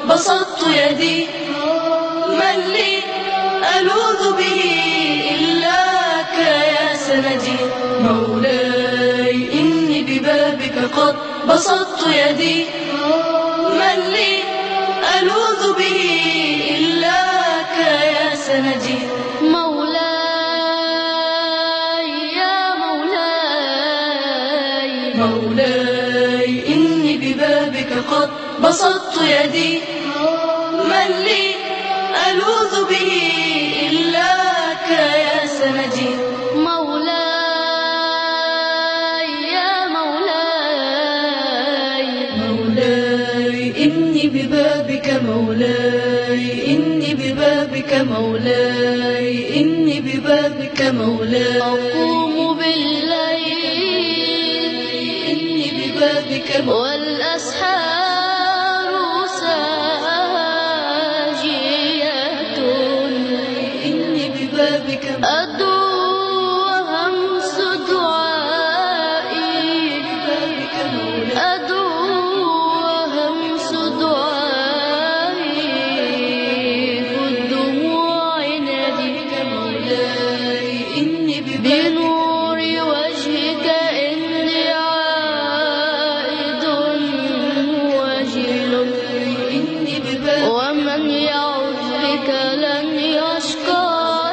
بسطت يدي، من لي ألوذ به إلاك يا سندي. مولاي إني ببابك قد بسطت يدي، من لي ألوذ به إلاك يا سندي. مولاي إني ببابك قد بسطت يدي، من لي ألوذ به إلاك يا سندي. مولاي إني ببابك، مولاي إني ببابك، مولاي إني ببابك، مولاي أقوم بالليل إني ببابك، والأسحار ساجية، إني ببابك، أدعو وهمس دعائي، ببابك مولاي أدعو وهمس دعائي في الدموع نادي. مولاي إني ببابك، بنور وجهك إني عائد وجل، إني ببابك، ومن يعظ بك لن يشقى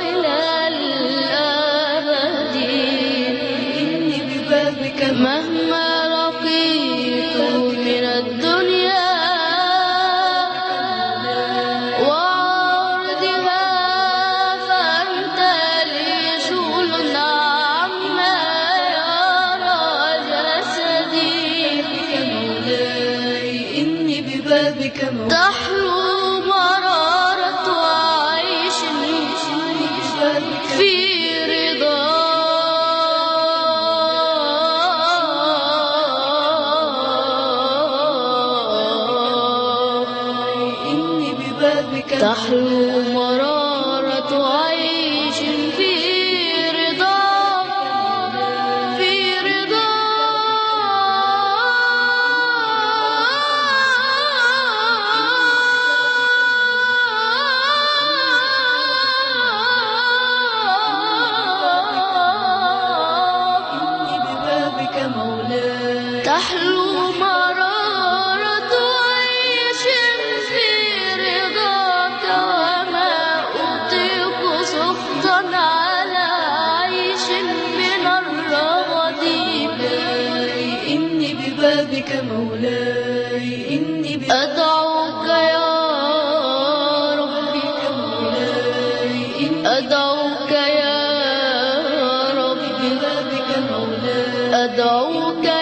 إلى الأبد. إني ببابك، مهما لقيت من الدنيا وعرضها، فأنت لي شغل عما يرى جسدي. مولاي إني ببابك، تحلو مرارة عيش في رضا، إني ببابك، تحلو مرارة عيش في رضا، في رضا. إني ببابك، مولاي تحلو مرارة عيش في رضاك، وما أطيق سخطا على عيش من الرغد. إني ببابك، مولاي إني ببابك، أدعوك يا ربي، مولاي إني أدعوك يا ربي، ببابك، مولاي أدعوك يا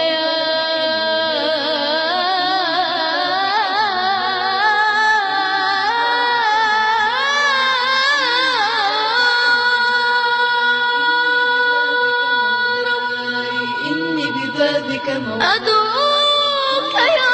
إني ببابك، مولاي أدعوك يا